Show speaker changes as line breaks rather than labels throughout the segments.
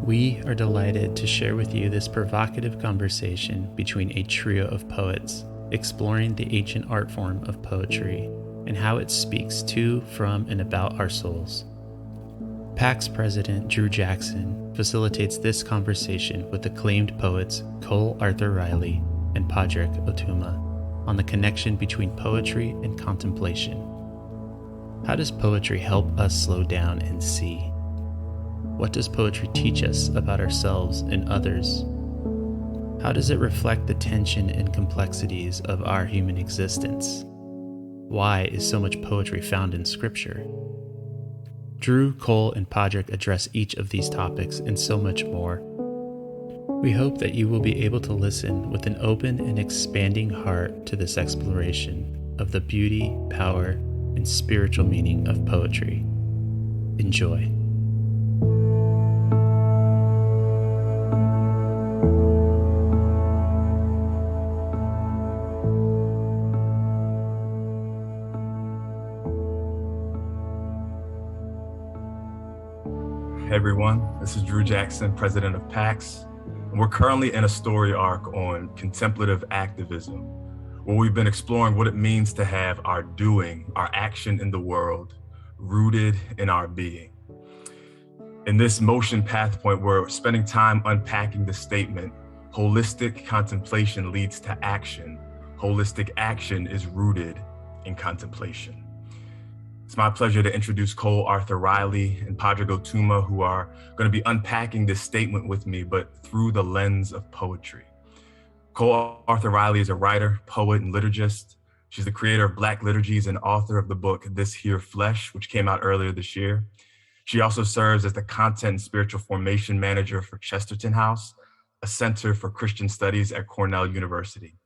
We are delighted to share with you this provocative conversation between a trio of poets, exploring the ancient art form of poetry and how it speaks to, from, and about our souls. PAX President Drew Jackson facilitates this conversation with acclaimed poets Cole Arthur Riley and Pádraig Tuama on the connection between poetry and contemplation. How does poetry help us slow down and see? What does poetry teach us about ourselves and others? How does it reflect the tension and complexities of our human existence? Why is so much poetry found in Scripture? Drew, Cole, and Pádraig address each of these topics and so much more. We hope that you will be able to listen with an open and expanding heart to this exploration of the beauty, power, and spiritual meaning of poetry. Enjoy.
Hey everyone, this is Drew Jackson, president of PAX, and we're currently in a story arc on contemplative activism, where we've been exploring what it means to have our doing, our action in the world, rooted in our being. In this motion path point, we're spending time unpacking the statement, holistic contemplation leads to action. Holistic action is rooted in contemplation. It's my pleasure to introduce Cole Arthur Riley and Pádraig Tuama, who are going to be unpacking this statement with me, but through the lens of poetry. Cole Arthur Riley is a writer, poet, and liturgist. She's the creator of Black Liturgies and author of the book This Here Flesh, which came out earlier this year. She also serves as the content and spiritual formation manager for Chesterton House, a center for Christian studies at Cornell University.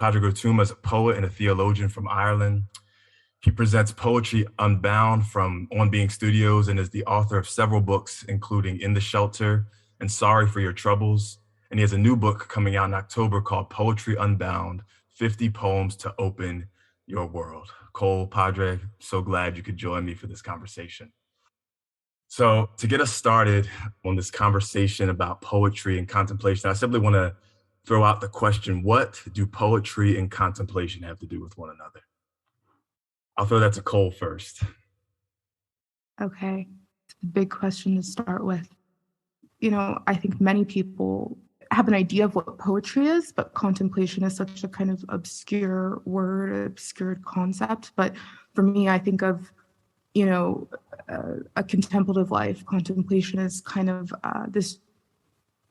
Pádraig Tuama is a poet and a theologian from Ireland. He presents Poetry Unbound from On Being Studios and is the author of several books, including In the Shelter and Sorry for Your Troubles. And he has a new book coming out in October called Poetry Unbound, 50 Poems to Open Your World. Cole, Pádraig, so glad you could join me for this conversation. So to get us started on this conversation about poetry and contemplation, I simply want to throw out the question, what do poetry and contemplation have to do with one another? I'll throw that to Cole first.
Okay, it's a big question to start with. I think many people have an idea of what poetry is, but contemplation is such a kind of obscure word, obscure concept. But for me, I think of, a contemplative life. Contemplation is kind of this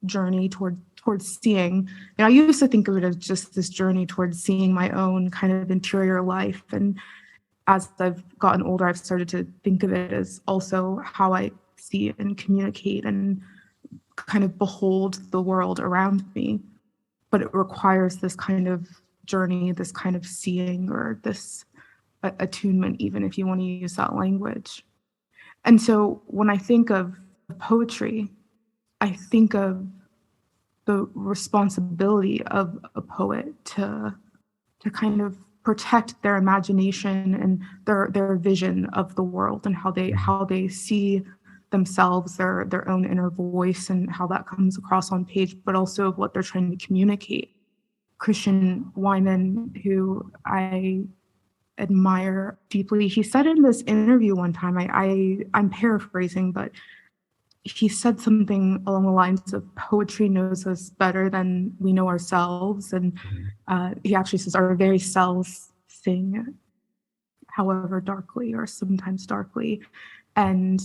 journey towards seeing. And I used to think of it as just this journey towards seeing my own kind of interior life. And as I've gotten older, I've started to think of it as also how I see and communicate and kind of behold the world around me. But it requires this kind of journey, this kind of seeing, or this attunement, even if you want to use that language. And so when I think of poetry, I think of the responsibility of a poet to kind of protect their imagination and their vision of the world and how they see themselves, their own inner voice, and how that comes across on page, but also of what they're trying to communicate. Christian Wyman, who I admire deeply, he said in this interview one time, I'm paraphrasing, but he said something along the lines of poetry knows us better than we know ourselves. And he actually says our very selves sing, however darkly or sometimes darkly. And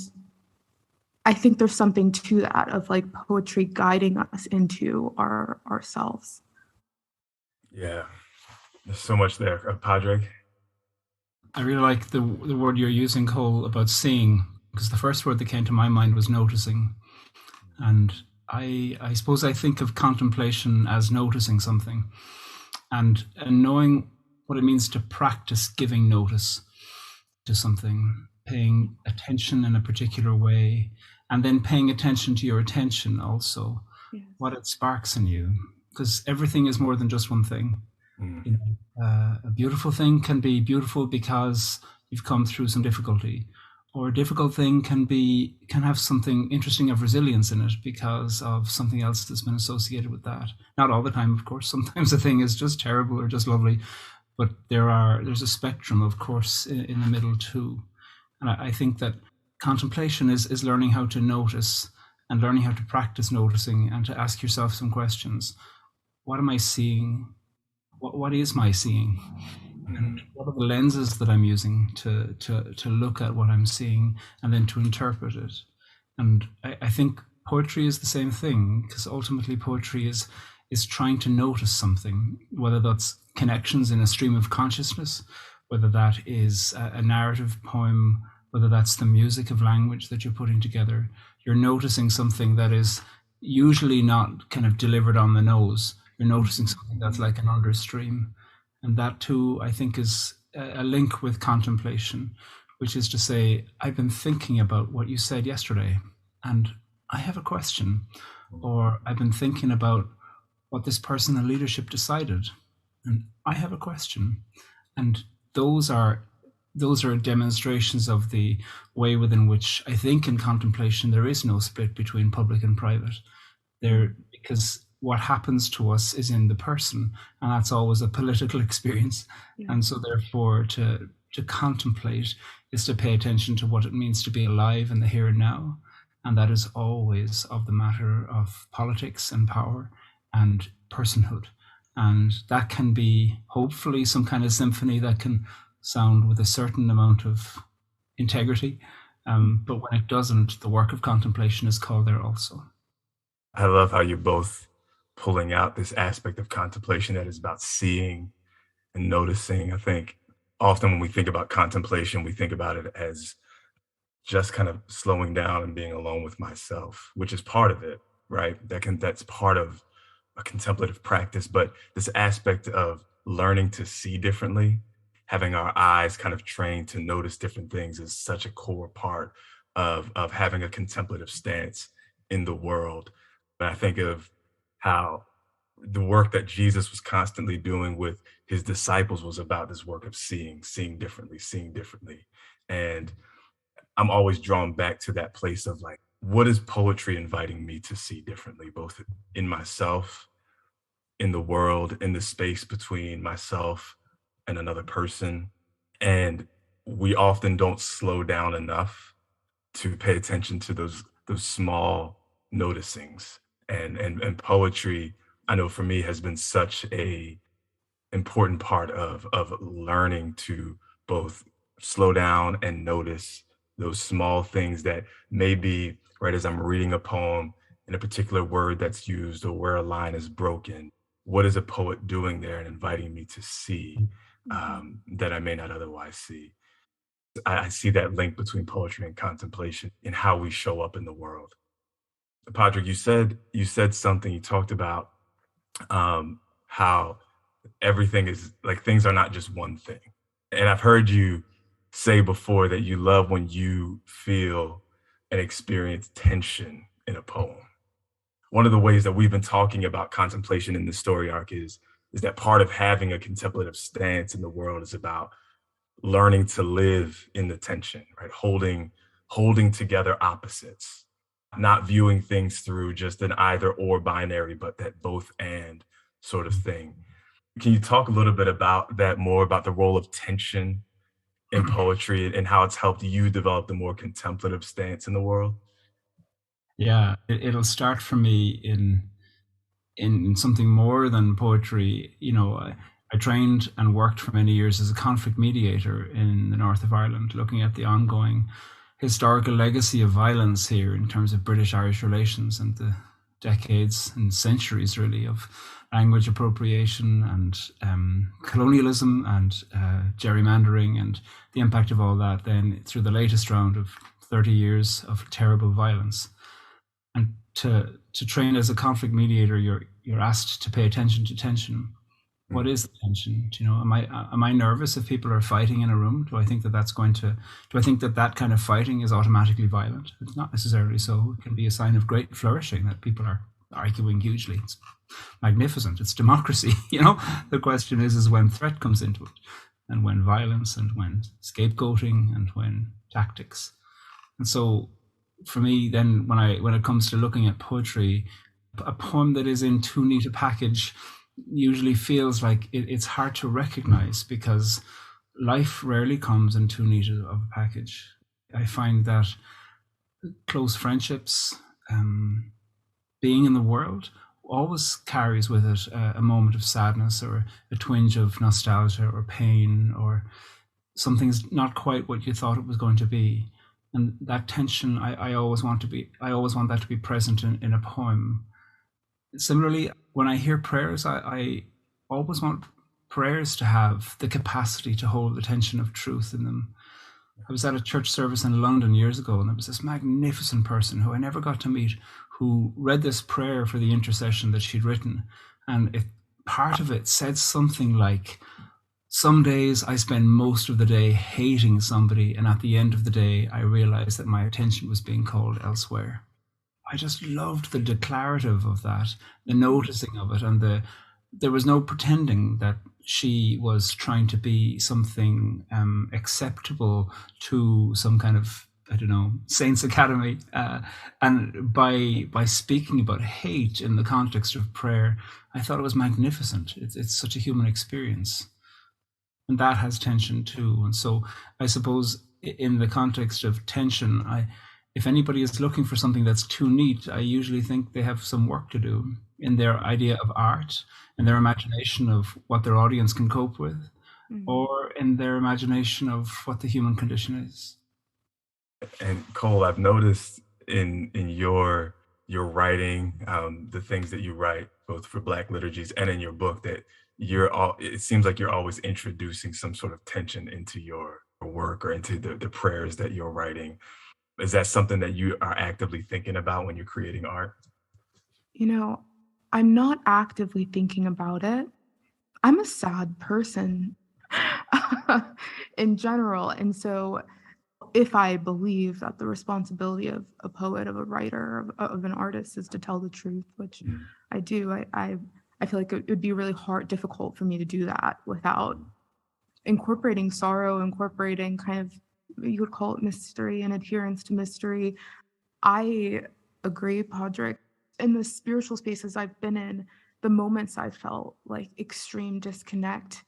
I think there's something to that of like poetry guiding us into ourselves.
Yeah, there's so much there. Pádraig?
I really like the word you're using, Cole, about seeing, because the first word that came to my mind was noticing. And I suppose I think of contemplation as noticing something and knowing what it means to practice giving notice to something, paying attention in a particular way, and then paying attention to your attention also, yes. What it sparks in you, because everything is more than just one thing. A beautiful thing can be beautiful because you've come through some difficulty, or a difficult thing can have something interesting of resilience in it because of something else that's been associated with that. Not all the time, of course. Sometimes a thing is just terrible or just lovely, but there's a spectrum, of course, in the middle too. And I think that contemplation is learning how to notice and learning how to practice noticing and to ask yourself some questions. What am I seeing? What is my seeing? And what are the lenses that I'm using to look at what I'm seeing and then to interpret it? And I think poetry is the same thing, because ultimately poetry is trying to notice something, whether that's connections in a stream of consciousness, whether that is a narrative poem, whether that's the music of language that you're putting together. You're noticing something that is usually not kind of delivered on the nose. You're noticing something that's like an understream. And that too, I think, is a link with contemplation, which is to say, I've been thinking about what you said yesterday, and I have a question. Or I've been thinking about what this person in leadership decided, and I have a question. And those are demonstrations of the way within which I think in contemplation there is no split between public and private. Because what happens to us is in the person, and that's always a political experience. Yeah. And so therefore to contemplate is to pay attention to what it means to be alive in the here and now. And that is always of the matter of politics and power and personhood. And that can be hopefully some kind of symphony that can sound with a certain amount of integrity. But when it doesn't, the work of contemplation is called there also.
I love how you're both pulling out this aspect of contemplation that is about seeing and noticing. I think often when we think about contemplation, we think about it as just kind of slowing down and being alone with myself, which is part of it, right? That's part of a contemplative practice. But this aspect of learning to see differently, having our eyes kind of trained to notice different things, is such a core part of having a contemplative stance in the world. And I think of how the work that Jesus was constantly doing with his disciples was about this work of seeing differently. And I'm always drawn back to that place of like, what is poetry inviting me to see differently, both in myself, in the world, in the space between myself and another person. And we often don't slow down enough to pay attention to those small noticings. And poetry, I know for me, has been such a important part of learning to both slow down and notice those small things that maybe, right, as I'm reading a poem in a particular word that's used or where a line is broken, what is a poet doing there and inviting me to see that I may not otherwise see? I see that link between poetry and contemplation in how we show up in the world. Pádraig, you said something, you talked about how everything is like, things are not just one thing. And I've heard you say before that you love when you feel and experience tension in a poem. One of the ways that we've been talking about contemplation in the story arc is that part of having a contemplative stance in the world is about learning to live in the tension, right? Holding together opposites, not viewing things through just an either or binary, but that both and sort of thing. Can you talk a little bit about that, more about the role of tension in poetry and how it's helped you develop the more contemplative stance in the world?
Yeah, it'll start for me in something more than poetry. You know, I trained and worked for many years as a conflict mediator in the north of Ireland, looking at the ongoing historical legacy of violence here in terms of British-Irish relations and the decades and centuries really of language appropriation and colonialism and gerrymandering, and the impact of all that then through the latest round of 30 years of terrible violence. And to train as a conflict mediator, you're asked to pay attention to tension. What is the tension? Do you know, am I nervous if people are fighting in a room? Do I think that kind of fighting is automatically violent? It's not necessarily so. It can be a sign of great flourishing that people are arguing hugely. It's magnificent. It's democracy. You know, the question is when threat comes into it, and when violence, and when scapegoating, and when tactics. And so for me, then when it comes to looking at poetry, a poem that is in too neat a package usually feels like it's hard to recognize, because life rarely comes in too neat of a package. I find that close friendships, being in the world, always carries with it a moment of sadness or a twinge of nostalgia or pain, or something's not quite what you thought it was going to be. And that tension, I always want that to be present in a poem. Similarly, when I hear prayers, I always want prayers to have the capacity to hold the tension of truth in them. I was at a church service in London years ago, and there was this magnificent person who I never got to meet, who read this prayer for the intercession that she'd written. And part of it said something like, some days I spend most of the day hating somebody, and at the end of the day, I realized that my attention was being called elsewhere. I just loved the declarative of that, the noticing of it, and there was no pretending that she was trying to be something acceptable to some kind of, I don't know, Saints Academy. And by speaking about hate in the context of prayer, I thought it was magnificent. It's such a human experience. And that has tension too. And so I suppose in the context of tension, if anybody is looking for something that's too neat, I usually think they have some work to do in their idea of art, in their imagination of what their audience can cope with, or in their imagination of what the human condition is.
And Cole, I've noticed in your writing, the things that you write, both for Black liturgies and in your book, that it seems like you're always introducing some sort of tension into your work or into the prayers that you're writing. Is that something that you are actively thinking about when you're creating art?
You know, I'm not actively thinking about it. I'm a sad person in general. And so if I believe that the responsibility of a poet, of a writer, of an artist is to tell the truth, which I do, I feel like it would be really difficult for me to do that without incorporating sorrow, incorporating kind of, you would call it mystery and adherence to mystery. I agree, Pádraig. In the spiritual spaces I've been in, the moments I've felt like extreme disconnect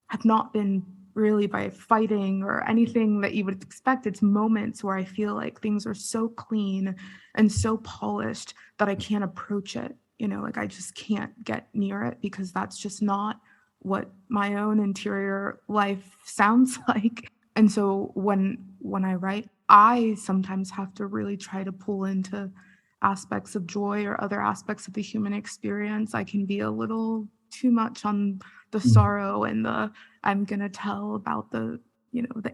have not been really by fighting or anything that you would expect. It's moments where I feel like things are so clean and so polished that I can't approach it. Like I just can't get near it because that's just not what my own interior life sounds like. And so when I write, I sometimes have to really try to pull into aspects of joy or other aspects of the human experience. I can be a little too much on the sorrow and I'm gonna tell about the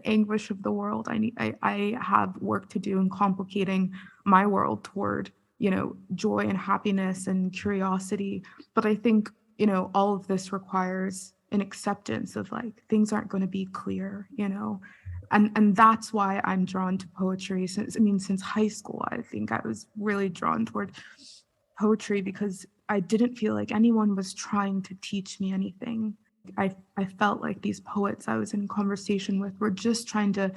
anguish of the world. I have work to do in complicating my world toward joy and happiness and curiosity. But I think all of this requires an acceptance of like things aren't going to be clear, and that's why I'm drawn to poetry. Since high school, I think I was really drawn toward poetry because I didn't feel like anyone was trying to teach me anything. I felt like these poets I was in conversation with were just trying to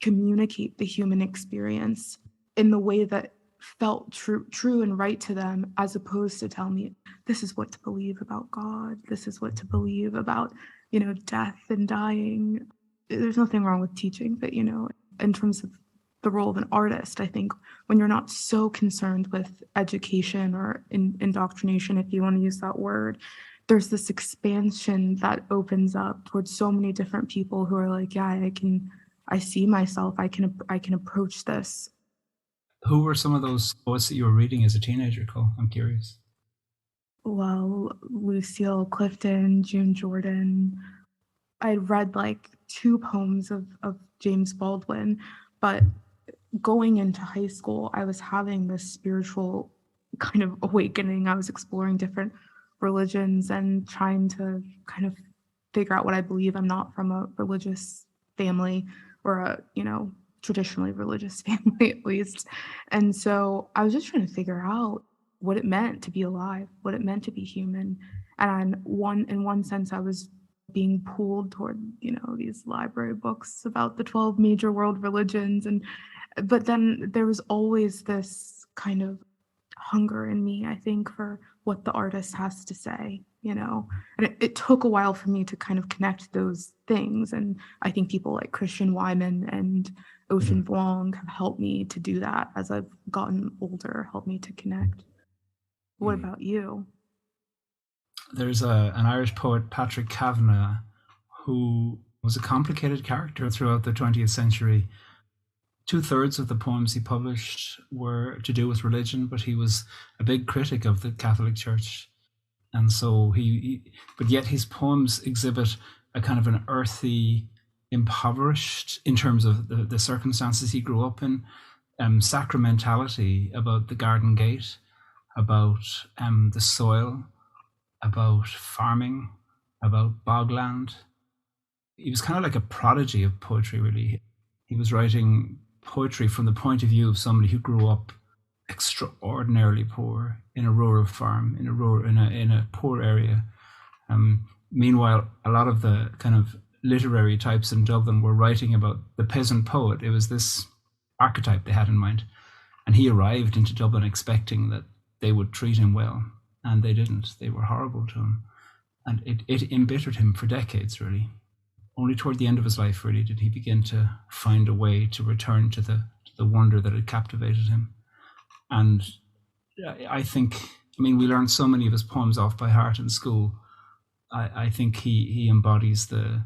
communicate the human experience in the way that felt true and right to them, as opposed to tell me this is what to believe about God, this is what to believe about death and dying. There's nothing wrong with teaching, but in terms of the role of an artist, I think when you're not so concerned with education or indoctrination, if you want to use that word, there's this expansion that opens up towards so many different people who are like, yeah, I see myself, I can approach this.
Who were some of those poets that you were reading as a teenager, Cole? I'm curious.
Well, Lucille Clifton, June Jordan. I read like 2 poems of James Baldwin, but going into high school, I was having this spiritual kind of awakening. I was exploring different religions and trying to kind of figure out what I believe. I'm not from a religious family or a, traditionally religious family at least. And so I was just trying to figure out what it meant to be alive, what it meant to be human. And in one sense, I was being pulled toward, these library books about the 12 major world religions. And But then there was always this kind of hunger in me, I think, for what the artist has to say, and it took a while for me to kind of connect those things. And I think people like Christian Wyman and Ocean Vuong have helped me to do that as I've gotten older, helped me to connect. What about you?
There's an Irish poet, Patrick Kavanagh, who was a complicated character throughout the 20th century. 2/3 of the poems he published were to do with religion, but he was a big critic of the Catholic Church. And so but yet his poems exhibit a kind of an earthy, impoverished, in terms of the circumstances he grew up in, sacramentality about the garden gate, about the soil, about farming, about bogland. He was kind of like a prodigy of poetry, really. He was writing poetry from the point of view of somebody who grew up extraordinarily poor in a rural farm, in a poor area. Meanwhile, a lot of the kind of literary types in Dublin were writing about the peasant poet. It was this archetype they had in mind. And he arrived into Dublin expecting that they would treat him well, and they didn't. They were horrible to him. And it embittered him for decades, really. Only toward the end of his life, really, did he begin to find a way to return to the wonder that had captivated him. And I think, we learned so many of his poems off by heart in school. I think he embodies the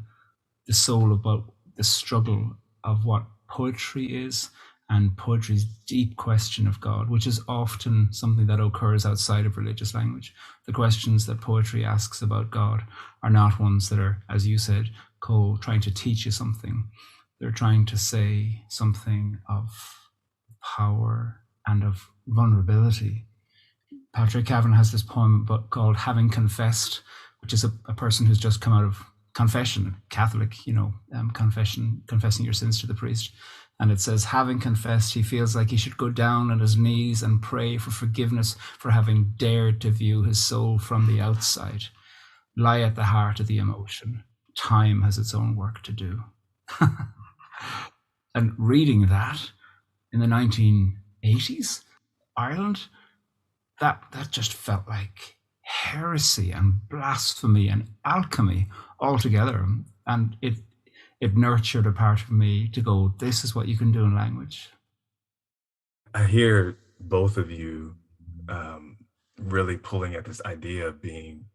soul about the struggle of what poetry is, and poetry's deep question of God, which is often something that occurs outside of religious language. The questions that poetry asks about God are not ones that are, as you said, Cole, trying to teach you something. They're trying to say something of power and of vulnerability. Patrick Kavanagh has this poem called Having Confessed, which is a person who's just come out of confession, Catholic, confessing your sins to the priest. And it says, having confessed, he feels like he should go down on his knees and pray for forgiveness for having dared to view his soul from the outside, lie at the heart of the emotion. Time has its own work to do. And reading that in the 1980s, Ireland, that just felt like heresy and blasphemy and alchemy altogether. And it nurtured a part of me to go, this is what you can do in language.
I hear both of you really pulling at this idea of being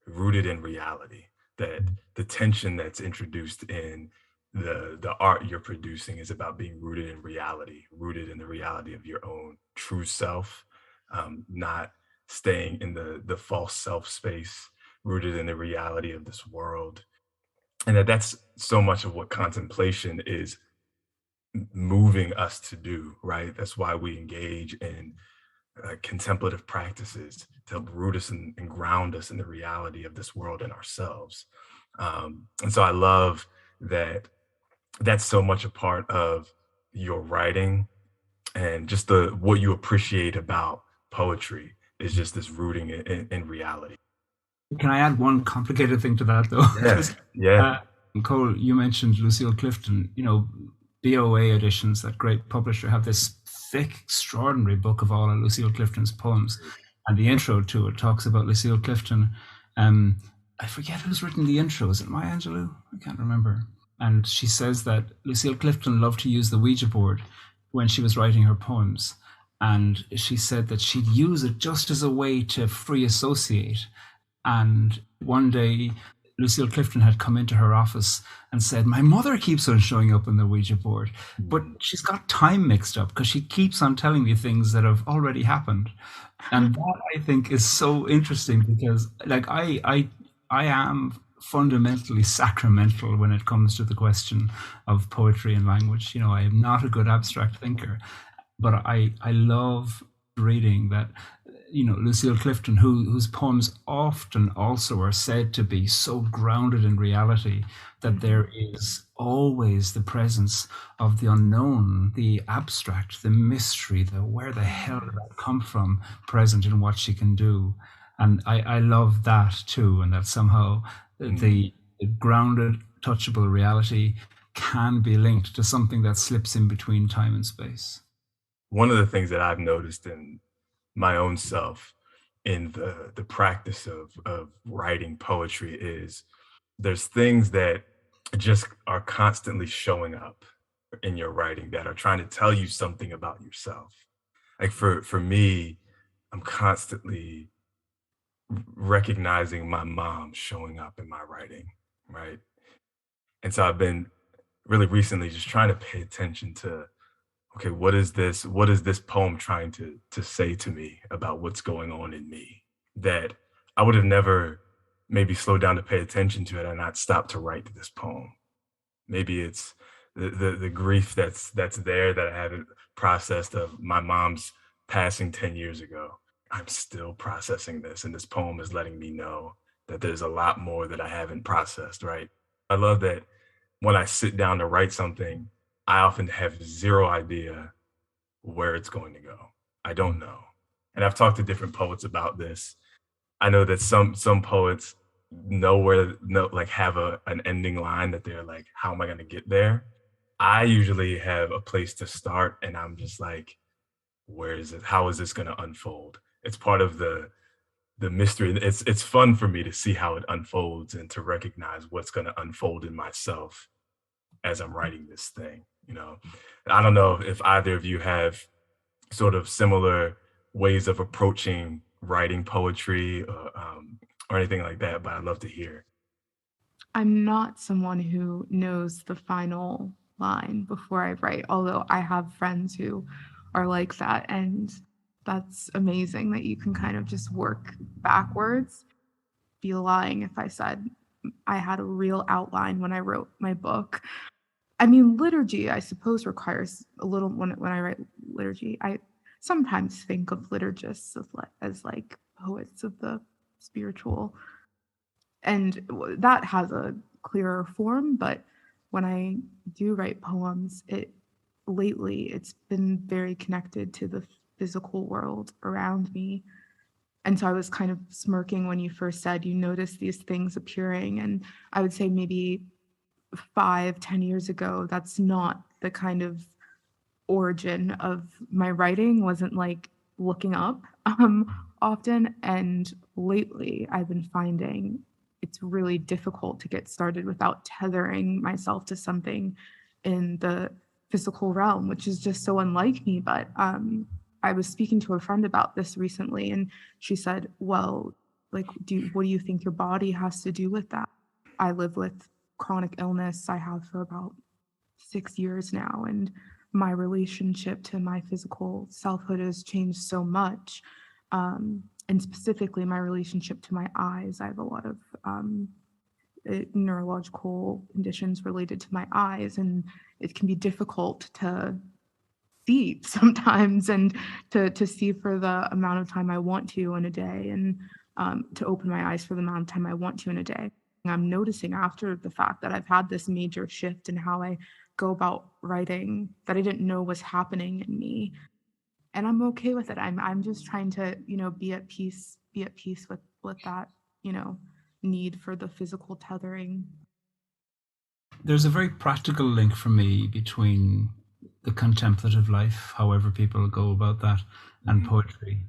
rooted in reality, that the tension that's introduced in the art you're producing is about being rooted in reality, rooted in the reality of your own true self, not staying in the false self space, rooted in the reality of this world. And that's so much of what contemplation is moving us to do, right? That's why we engage in contemplative practices to help root us and ground us in the reality of this world and ourselves. And so I love that that's so much a part of your writing, and just what you appreciate about poetry is just this rooting in reality.
Can I add one complicated thing to that, though?
Yes. Yeah.
Cole, you mentioned Lucille Clifton. BOA editions, that great publisher, have this thick, extraordinary book of all of Lucille Clifton's poems. And the intro to it talks about Lucille Clifton. I forget who's written the intro. Is it Maya Angelou? I can't remember. And she says that Lucille Clifton loved to use the Ouija board when she was writing her poems. And she said that she'd use it just as a way to free associate. And one day, Lucille Clifton had come into her office and said, my mother keeps on showing up on the Ouija board, but she's got time mixed up because she keeps on telling me things that have already happened. And that, I think, is so interesting because I am fundamentally sacramental when it comes to the question of poetry and language. I am not a good abstract thinker, but I love reading that, Lucille Clifton, whose poems often also are said to be so grounded in reality that there is always the presence of the unknown, the abstract, the mystery, the where the hell did that come from, present in what she can do. And I love that too, and that somehow the grounded, touchable reality can be linked to something that slips in between time and space.
One of the things that I've noticed in my own self in the practice of writing poetry is there's things that just are constantly showing up in your writing that are trying to tell you something about yourself. Like for me, I'm constantly recognizing my mom showing up in my writing, right? And so I've been really recently just trying to pay attention to, okay, what is this poem trying to say to me about what's going on in me that I would have never maybe slowed down to pay attention to it and not stopped to write this poem. Maybe it's the grief that's there that I haven't processed of my mom's passing 10 years ago. I'm still processing this, and this poem is letting me know that there's a lot more that I haven't processed, right? I love that when I sit down to write something, I often have zero idea where it's going to go. I don't know. And I've talked to different poets about this. I know that some poets have an ending line that they're like, how am I going to get there? I usually have a place to start, and I'm just like, where is it? How is this going to unfold? It's part of the mystery. It's fun for me to see how it unfolds and to recognize what's going to unfold in myself as I'm writing this thing. I don't know if either of you have sort of similar ways of approaching writing poetry or anything like that, but I'd love to hear.
I'm not someone who knows the final line before I write, although I have friends who are like that, and that's amazing that you can kind of just work backwards. Be lying if I said I had a real outline when I wrote my book. I mean, liturgy, I suppose, requires a little, when I write liturgy, I sometimes think of liturgists as like poets of the spiritual, and that has a clearer form. But when I do write poems, lately it's been very connected to the physical world around me. And so I was kind of smirking when you first said you noticed these things appearing, and I would say maybe 5-10 years ago, that's not the kind of origin of my writing. Wasn't like looking up often, and lately I've been finding it's really difficult to get started without tethering myself to something in the physical realm, which is just so unlike me. But I was speaking to a friend about this recently, and she said, well, like, what do you think your body has to do with that? I live with chronic illness. I have for about 6 years now, and my relationship to my physical selfhood has changed so much. And specifically my relationship to my eyes. I have a lot of neurological conditions related to my eyes, and it can be difficult to see sometimes, and to see for the amount of time I want to in a day, and to open my eyes for the amount of time I want to in a day. I'm noticing after the fact that I've had this major shift in how I go about writing that I didn't know was happening in me. And I'm okay with it. I'm just trying to, be at peace with that, need for the physical tethering.
There's a very practical link for me between the contemplative life, however people go about that, and poetry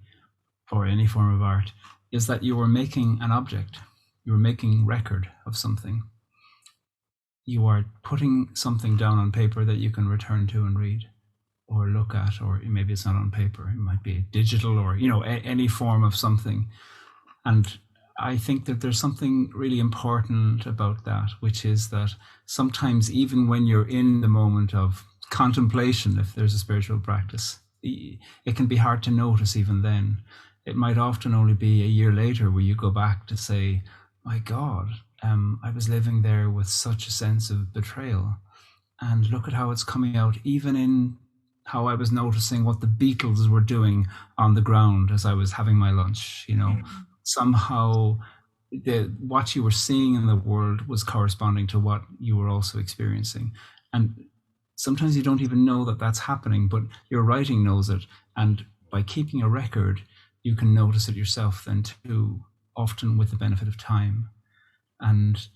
or any form of art, is that you are making an object. You are making record of something. You are putting something down on paper that you can return to and read or look at, or maybe it's not on paper, it might be digital, or any form of something. And I think that there's something really important about that, which is that sometimes even when you're in the moment of contemplation, if there's a spiritual practice, it can be hard to notice even then. It might often only be a year later where you go back to say, my God, I was living there with such a sense of betrayal, and look at how it's coming out, even in how I was noticing what the beetles were doing on the ground as I was having my lunch. Somehow what you were seeing in the world was corresponding to what you were also experiencing. And sometimes you don't even know that that's happening, but your writing knows it. And by keeping a record, you can notice it yourself then too, often with the benefit of time. And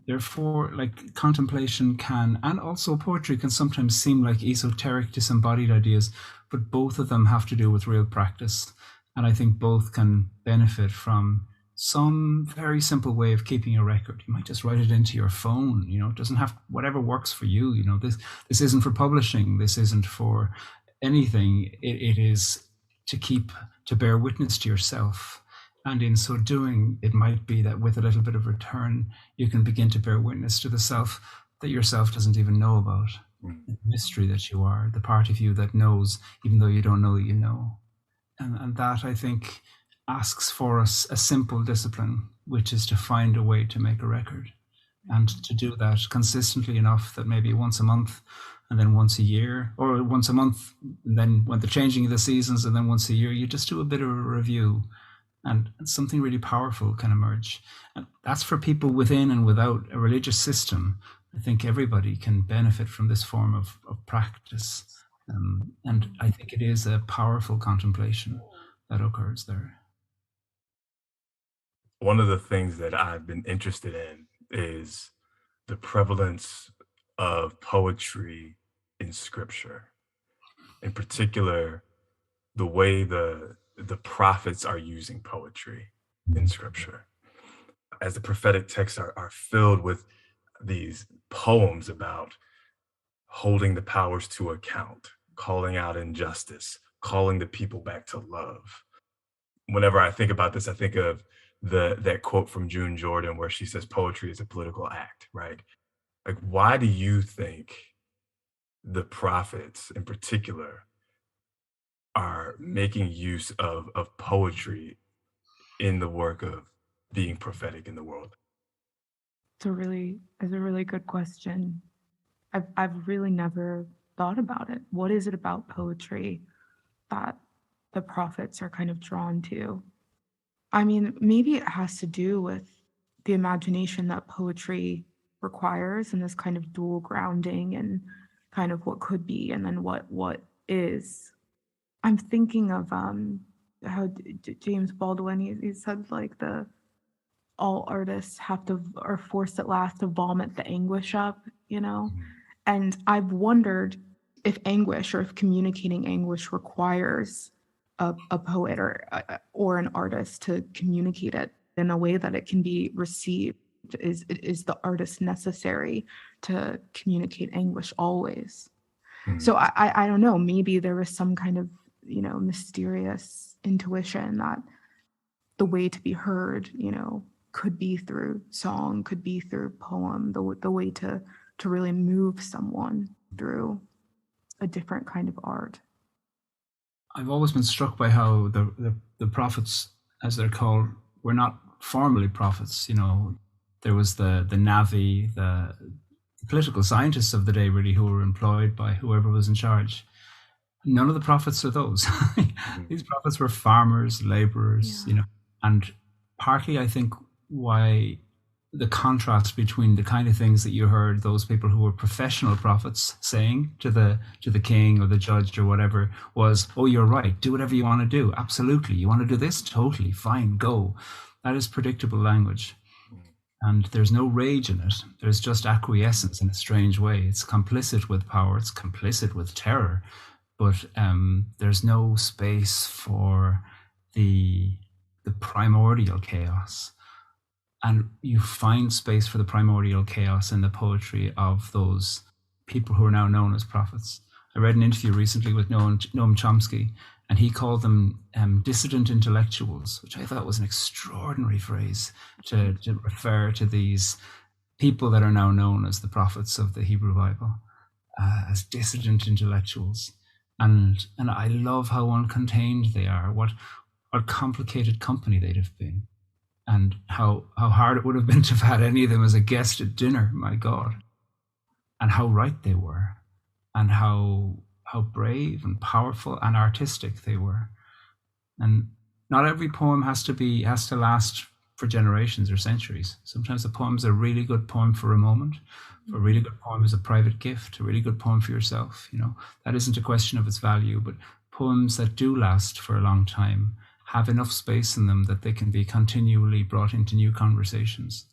therefore, like contemplation can, and also poetry can sometimes seem like esoteric, disembodied ideas, but both of them have to do with real practice. And I think both can benefit from some very simple way of keeping a record. You might just write it into your phone, it doesn't have, whatever works for you. This isn't for publishing, this isn't for anything. It is to bear witness to yourself. And in so doing, it might be that with a little bit of return, you can begin to bear witness to the self that yourself doesn't even know about, the mystery that you are, the part of you that knows, even though you don't know that you know. And that, I think, asks for us a simple discipline, which is to find a way to make a record, and to do that consistently enough that maybe once a month, and then once a year, or once a month, and then when the changing of the seasons, and then once a year, you just do a bit of a review, and something really powerful can emerge. And that's for people within and without a religious system. I think everybody can benefit from this form of practice. And I think it is a powerful contemplation that occurs there.
One of the things that I've been interested in is the prevalence of poetry in scripture. In particular, the way the prophets are using poetry in scripture. As the prophetic texts are filled with these poems about holding the powers to account, calling out injustice, calling the people back to love. Whenever I think about this, I think of that quote from June Jordan where she says poetry is a political act, right? Like, why do you think the prophets in particular are making use of poetry in the work of being prophetic in the world?
It's a really good question. I've really never thought about it. What is it about poetry that the prophets are kind of drawn to? I mean, maybe it has to do with the imagination that poetry requires, and this kind of dual grounding and kind of what could be and then what is. I'm thinking of how James Baldwin, he said like all artists are forced at last to vomit the anguish up, And I've wondered if anguish, or if communicating anguish requires a poet or an artist to communicate it in a way that it can be received. Is the artist necessary to communicate anguish always? So I don't know, maybe there was some kind of, mysterious intuition that the way to be heard, could be through song, could be through poem, the way to really move someone through a different kind of art.
I've always been struck by how the prophets, as they're called, were not formally prophets. There was the Navi, the political scientists of the day, really, who were employed by whoever was in charge. None of the prophets are those. These prophets were farmers, laborers, and partly I think why the contrast between the kind of things that you heard those people who were professional prophets saying to the king or the judge or whatever was, oh, you're right, do whatever you want to do. Absolutely. You want to do this? Totally. Fine, go. That is predictable language. And there's no rage in it. There's just acquiescence in a strange way. It's complicit with power. It's complicit with terror. But there's no space for the primordial chaos. And you find space for the primordial chaos in the poetry of those people who are now known as prophets. I read an interview recently with Noam Chomsky, and he called them dissident intellectuals, which I thought was an extraordinary phrase to refer to these people that are now known as the prophets of the Hebrew Bible, as dissident intellectuals. And I love how uncontained they are, what complicated company they'd have been, and how hard it would have been to have had any of them as a guest at dinner, my God, and how right they were, and how brave and powerful and artistic they were. And not every poem has to last for generations or centuries. Sometimes a poem's a really good poem for a moment. A really good poem is a private gift, a really good poem for yourself. That isn't a question of its value, but poems that do last for a long time have enough space in them that they can be continually brought into new conversations.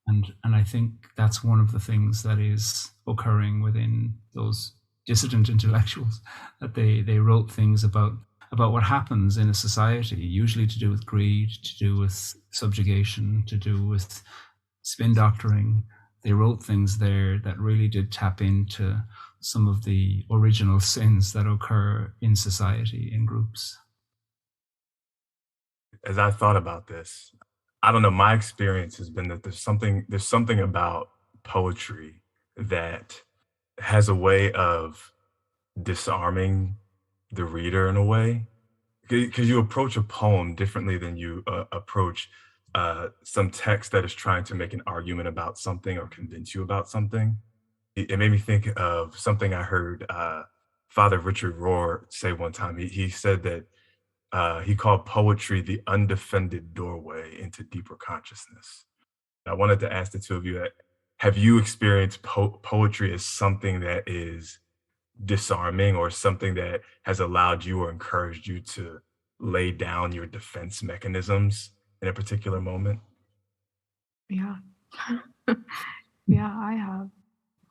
And I think that's one of the things that is occurring within those dissident intellectuals, that they wrote things about what happens in a society, usually to do with greed, to do with subjugation, to do with spin doctoring. They wrote things there that really did tap into some of the original sins that occur in society, in groups.
As I thought about this, I don't know, my experience has been that there's something about poetry that has a way of disarming the reader in a way, because you approach a poem differently than you approach some text that is trying to make an argument about something or convince you about something. It made me think of something I heard Father Richard Rohr say one time. He said that he called poetry the undefended doorway into deeper consciousness. I wanted to ask the two of you, have you experienced poetry as something that is disarming, or something that has allowed you or encouraged you to lay down your defense mechanisms in a particular moment?
Yeah. Yeah, I have.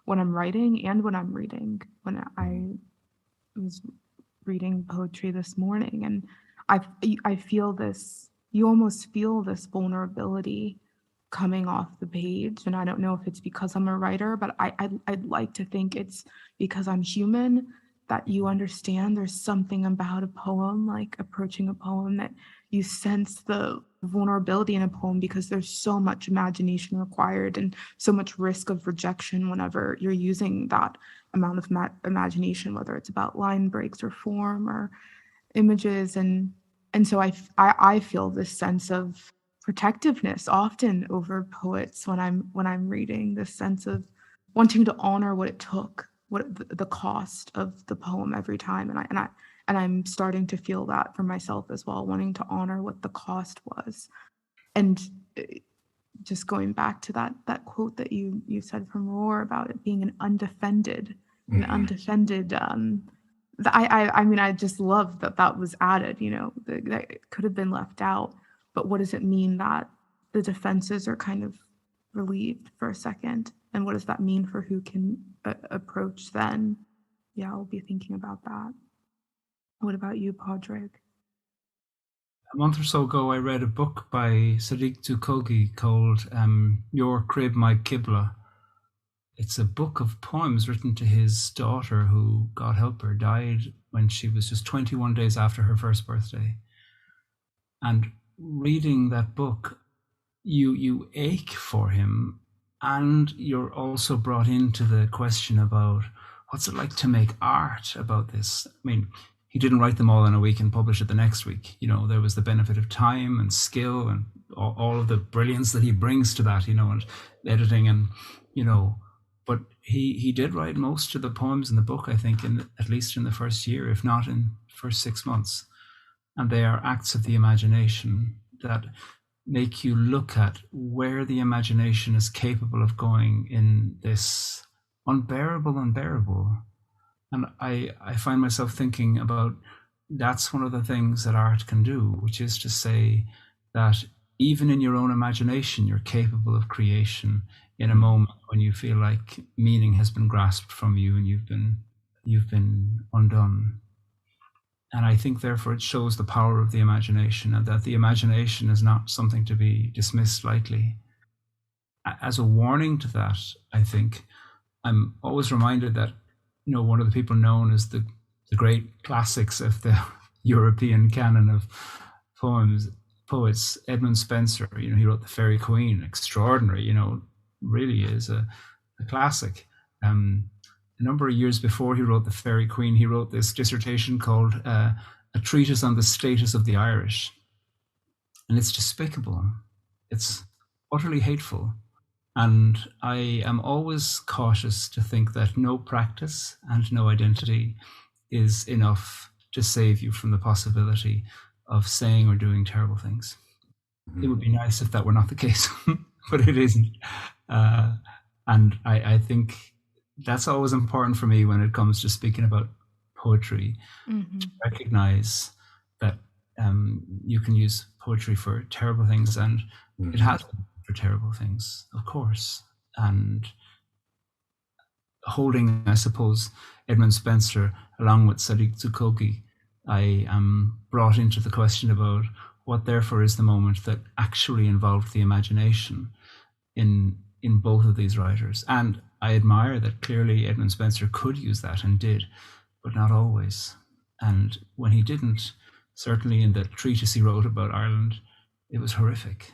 When I'm writing and when I'm reading. When I was reading poetry this morning, and I feel this, you almost feel this vulnerability coming off the page. And I don't know if it's because I'm a writer, but I'd like to think it's because I'm human, that you understand there's something about a poem, like approaching a poem, that you sense the vulnerability in a poem, because there's so much imagination required and so much risk of rejection whenever you're using that amount of imagination, whether it's about line breaks or form or images. And so I feel this sense of protectiveness often over poets when I'm reading, this sense of wanting to honor what it took, what the cost of the poem every time. And I'm starting to feel that for myself as well, wanting to honor what the cost was. And just going back to that quote that you said from Rohr about it being an undefended. I mean, I just love that was added, that it could have been left out. But what does it mean that the defenses are kind of relieved for a second? And what does that mean for who can approach then? Yeah, I'll be thinking about that. What about you, Pádraig?
A month or so ago, I read a book by Sadiq Zukogi called Your Crib, My Qibla. It's a book of poems written to his daughter, who, God help her, died when she was just 21 days after her first birthday. And reading that book, you ache for him, and you're also brought into the question about what's it like to make art about this. I mean, he didn't write them all in a week and publish it the next week. There was the benefit of time and skill and all of the brilliance that he brings to that, and editing and, but he did write most of the poems in the book, I think, at least in the first year, if not in the first 6 months. And they are acts of the imagination that make you look at where the imagination is capable of going in this unbearable. And I find myself thinking about, that's one of the things that art can do, which is to say that even in your own imagination, you're capable of creation in a moment when you feel like meaning has been grasped from you and you've been undone. And I think, therefore, it shows the power of the imagination, and that the imagination is not something to be dismissed lightly. As a warning to that, I think I'm always reminded that, one of the people known as the great classics of the European canon of poets, Edmund Spenser, he wrote The Faerie Queene, extraordinary, really is a classic. A number of years before he wrote The Faerie Queene, he wrote this dissertation called A Treatise on the Status of the Irish. And it's despicable. It's utterly hateful. And I am always cautious to think that no practice and no identity is enough to save you from the possibility of saying or doing terrible things. Mm-hmm. It would be nice if that were not the case, but it isn't. And I think that's always important for me when it comes to speaking about poetry, to recognize that you can use poetry for terrible things, and it has for terrible things, of course. And holding, I suppose, Edmund Spencer along with Sadiq Zukogi, I am brought into the question about what therefore is the moment that actually involved the imagination in both of these writers. And I admire that clearly Edmund Spencer could use that and did, but not always. And when he didn't, certainly in the treatise he wrote about Ireland, it was horrific.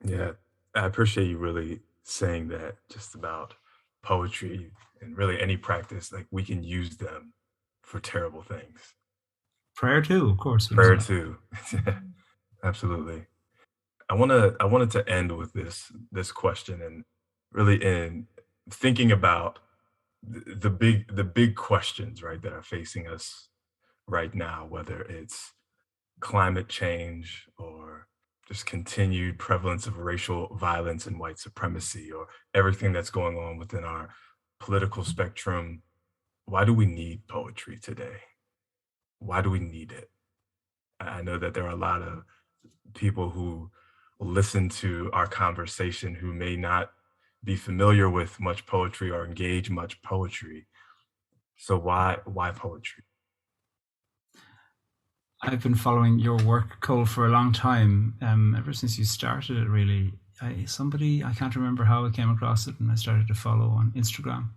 Yeah, I appreciate you really saying that just about poetry and really any practice, like we can use them for terrible things.
Prayer too, of course.
Prayer too. Absolutely. I wanted to end with this question, and really in thinking about the big questions, right, that are facing us right now, whether it's climate change or just continued prevalence of racial violence and white supremacy, or everything that's going on within our political spectrum. Why do we need poetry today? Why do we need it? I know that there are a lot of people who listen to our conversation who may not be familiar with much poetry or engage much poetry. So why poetry?
I've been following your work, Cole, for a long time, ever since you started it, really. I can't remember how I came across it, and I started to follow on Instagram.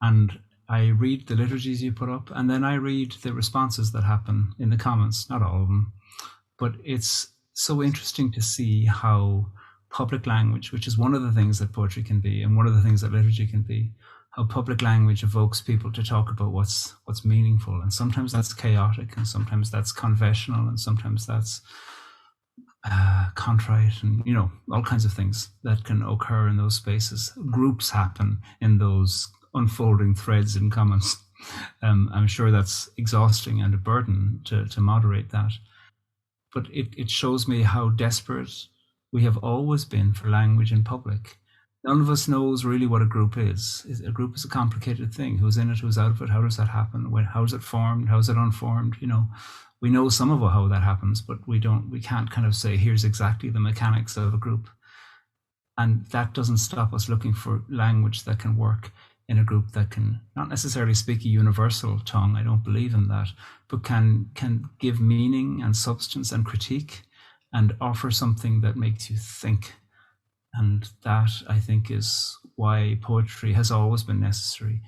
And I read the liturgies you put up, and then I read the responses that happen in the comments, not all of them. But it's so interesting to see how public language, which is one of the things that poetry can be, and one of the things that liturgy can be, how public language evokes people to talk about what's meaningful. And sometimes that's chaotic, and sometimes that's confessional, and sometimes that's contrite, and all kinds of things that can occur in those spaces. Groups happen in those unfolding threads and comments. I'm sure that's exhausting and a burden to moderate that. But it shows me how desperate we have always been for language in public. None of us knows really what a group is. A group is a complicated thing. Who's in it? Who's out of it? How does that happen? How is it formed? How is it unformed? We know some of how that happens, but we can't kind of say, here's exactly the mechanics of a group. And that doesn't stop us looking for language that can work in a group that can not necessarily speak a universal tongue, I don't believe in that, but can give meaning and substance and critique and offer something that makes you think. And that, I think, is why poetry has always been necessary.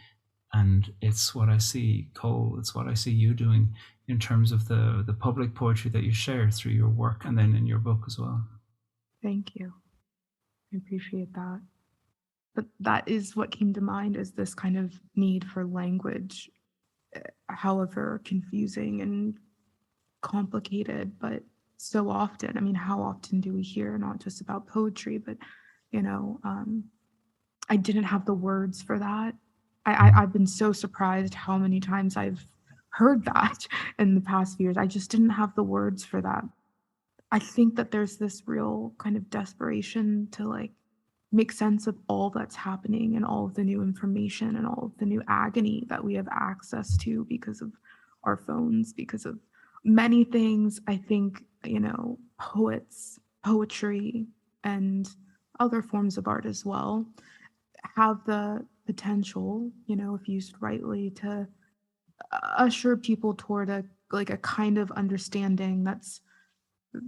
And it's what I see, Cole, it's what I see you doing in terms of the public poetry that you share through your work and then in your book as well.
Thank you. I appreciate that. But that is what came to mind, is this kind of need for language, however confusing and complicated, but so often, how often do we hear not just about poetry, but, I didn't have the words for that. I've been so surprised how many times I've heard that in the past few years. I just didn't have the words for that. I think that there's this real kind of desperation to make sense of all that's happening and all of the new information and all of the new agony that we have access to because of our phones, because of many things. I think, poetry, and other forms of art as well have the potential, if used rightly, to usher people toward a kind of understanding that's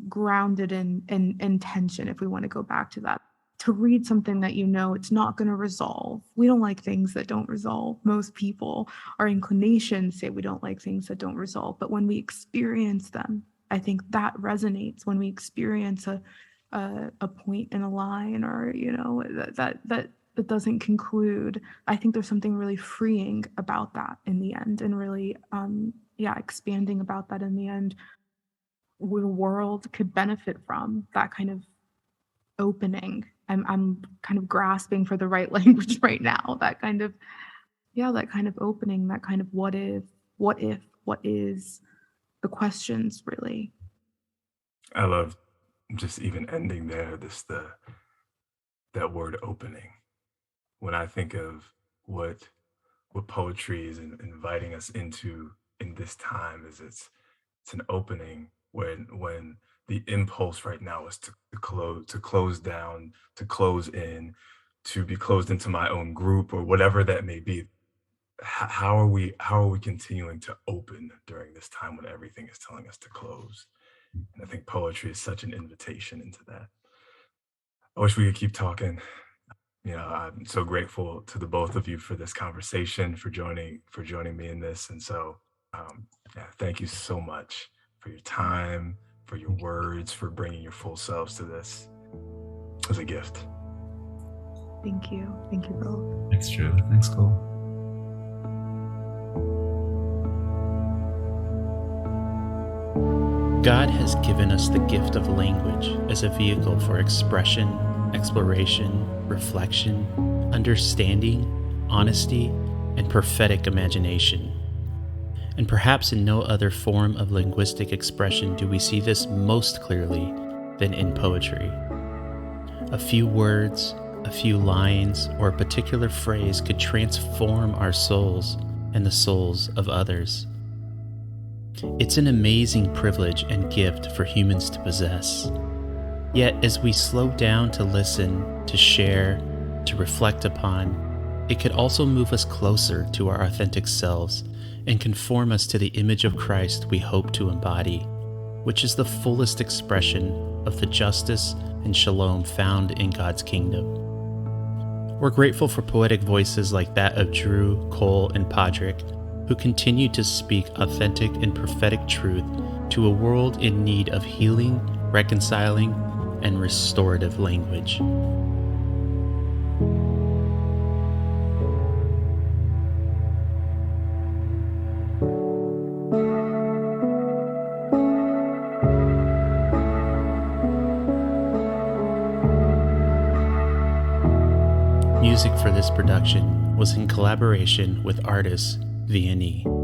grounded in intention, if we want to go back to that. To read something that it's not going to resolve. We don't like things that don't resolve. Most people, our inclinations say we don't like things that don't resolve. But when we experience them, I think that resonates. When we experience a point in a line, or that doesn't conclude, I think there's something really freeing about that in the end, and really expanding about that in the end. The world could benefit from that kind of opening. I'm kind of grasping for the right language right now. That kind of opening, that kind of what if, what is, the questions, really.
I love just even ending there, that word opening. When I think of what poetry is inviting us into in this time, is it's an opening when the impulse right now is to close down, to close in, to be closed into my own group or whatever that may be. How are we continuing to open during this time when everything is telling us to close? And I think poetry is such an invitation into that. I wish we could keep talking. I'm so grateful to the both of you for this conversation, for joining me in this. And so, thank you so much for your time, for your words, for bringing your full selves to this. It was a gift.
Thank you. Thank you both.
Thanks, Drew. Thanks, Cole.
God has given us the gift of language as a vehicle for expression, exploration, reflection, understanding, honesty, and prophetic imagination. And perhaps in no other form of linguistic expression do we see this most clearly than in poetry. A few words, a few lines, or a particular phrase could transform our souls and the souls of others. It's an amazing privilege and gift for humans to possess. Yet, as we slow down to listen, to share, to reflect upon, it could also move us closer to our authentic selves and conform us to the image of Christ we hope to embody, which is the fullest expression of the justice and shalom found in God's kingdom. We're grateful for poetic voices like that of Drew, Cole, and Pádraig, who continue to speak authentic and prophetic truth to a world in need of healing, reconciling, and restorative language. Music for this production was in collaboration with artist V&E.